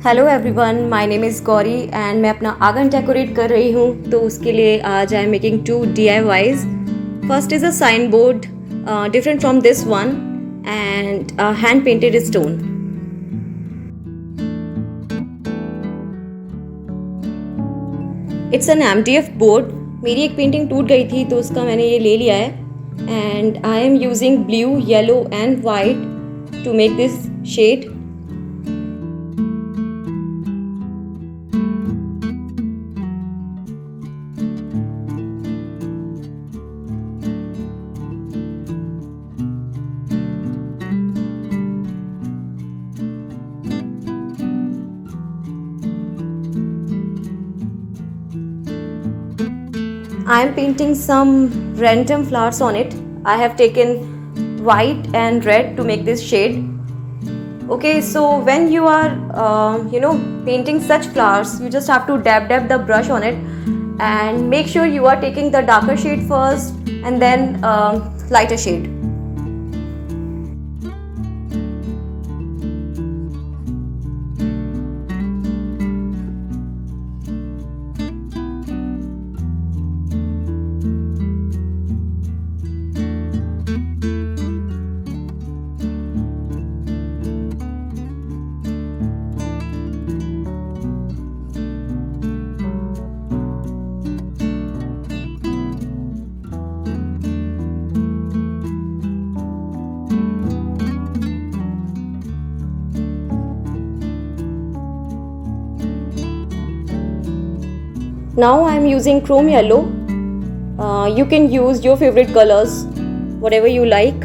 Hello everyone, my name is Gauri and मैं अपना आंगन डेकोरेट कर रही हूँ। तो उसके लिए आज I am making 2 DIYs. First is a sign board different from this one and a hand painted stone. It's an MDF board. मेरी एक पेंटिंग टूट गई थी तो उसका मैंने ये ले लिया है and I am using blue, yellow and white to make this shade. I am painting some random flowers on it. I have taken white and red to make this shade. Okay, so when you are painting such flowers, you just have to dab the brush on it and make sure you are taking the darker shade first and then lighter shade. Now I am using chrome yellow. You can use your favorite colors, whatever you like.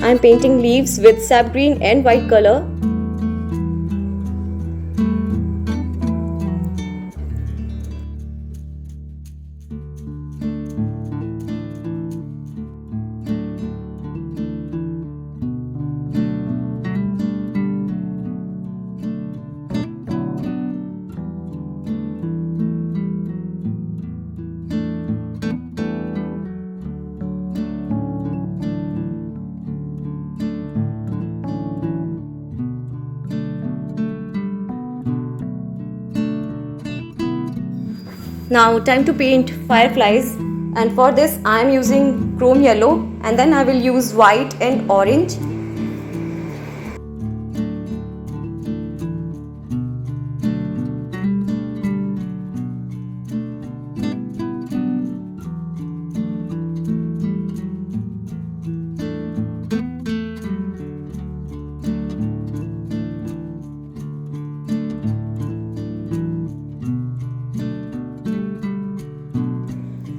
I am painting leaves with sap green and white color. Now time to paint fireflies, and for this I am using chrome yellow and then I will use white and orange.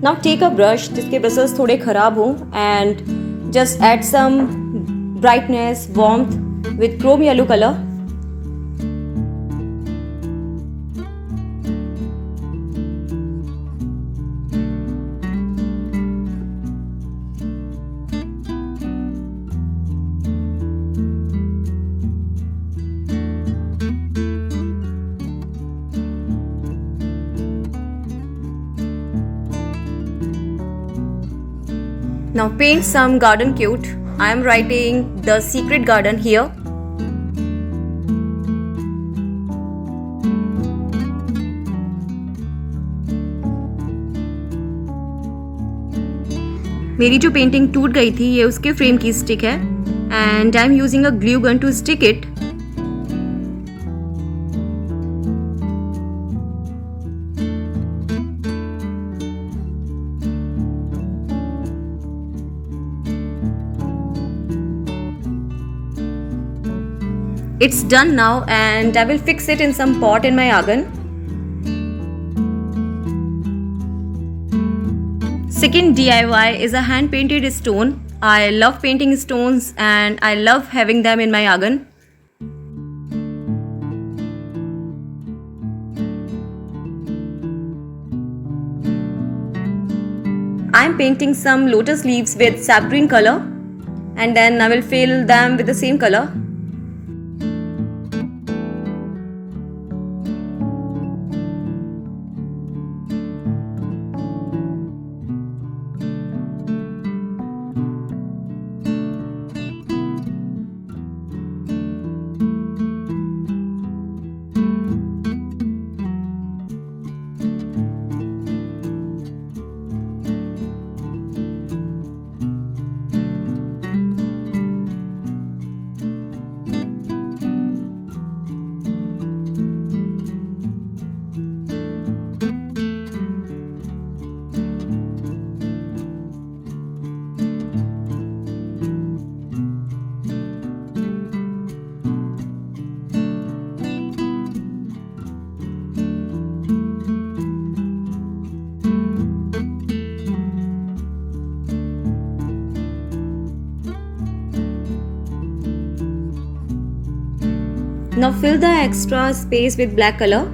Now take a brush जिसके brushes थोड़े ख़राब हों and just add some brightness, warmth with chrome yellow color. Now paint some garden cute. I am writing the secret garden here. मेरी जो painting टूट गई थी ये उसके फ्रेम की स्टिक है and I am using a glue gun to stick it. It's done now and I will fix it in some pot in my oven. Second DIY is a hand painted stone. I love painting stones and I love having them in my oven. I am painting some lotus leaves with sap green color and then I will fill them with the same color. Now fill the extra space with black color.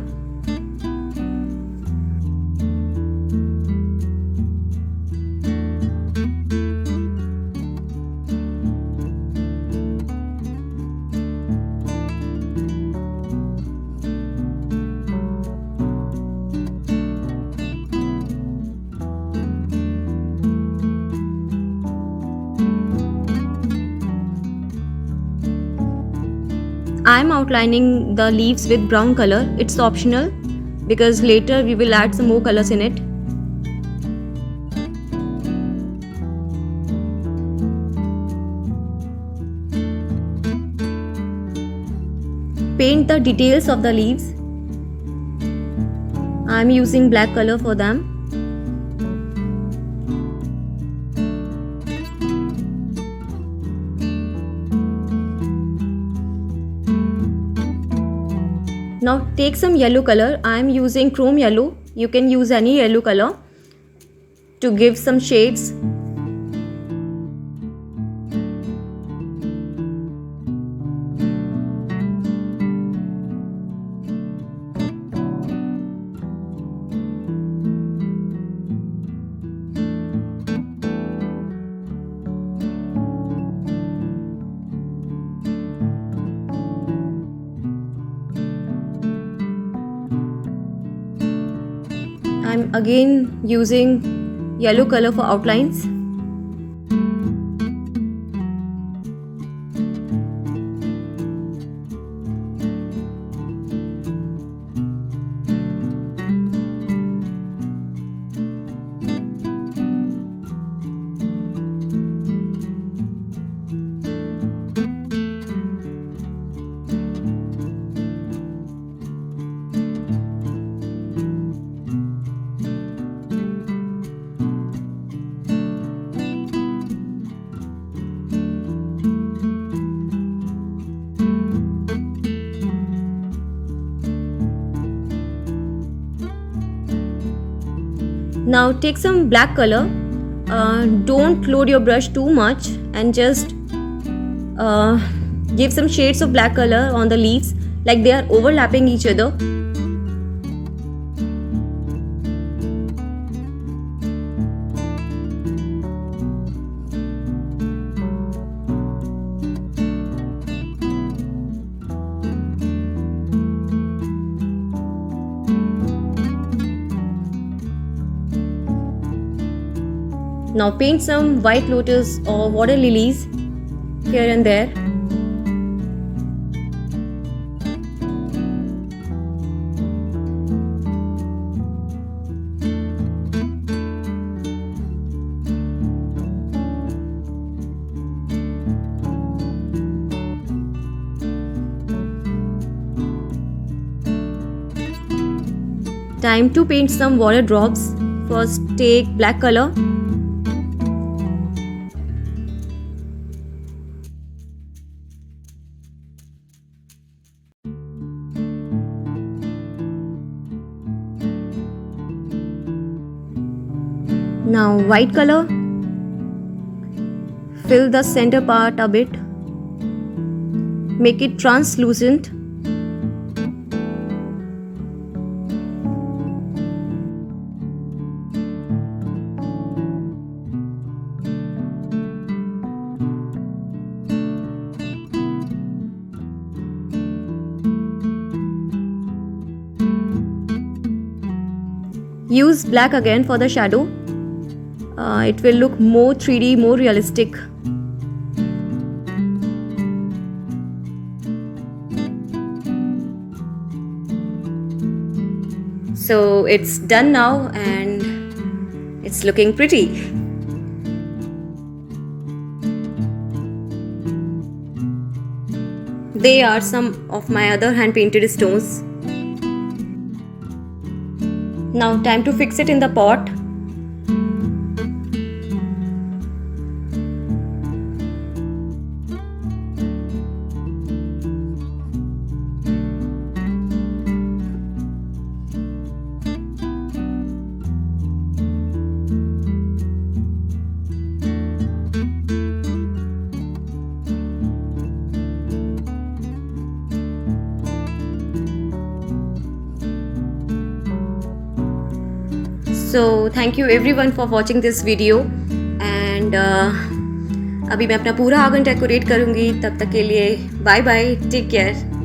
I am outlining the leaves with brown color. It's optional because later we will add some more colors in it. Paint the details of the leaves. I am using black color for them. Now take some yellow color. I am using chrome yellow. You can use any yellow color to give some shades. I'm again using yellow color for outlines. Now take some black color. Don't load your brush too much and just give some shades of black color on the leaves like they are overlapping each other. Now paint some white lotus or water lilies here and there. Time to paint some water drops. First take black color. Now white color. Fill the center part a bit. Make it translucent. Use black again for the shadow. It will look more 3D, more realistic. So it's done now and it's looking pretty. They are some of my other hand painted stones. Now time to fix it in the pot. So thank you everyone for watching this video and अभी मैं अपना पूरा आंगन decorate करूँगी. तब तक के लिए बाय बाय, टेक केयर.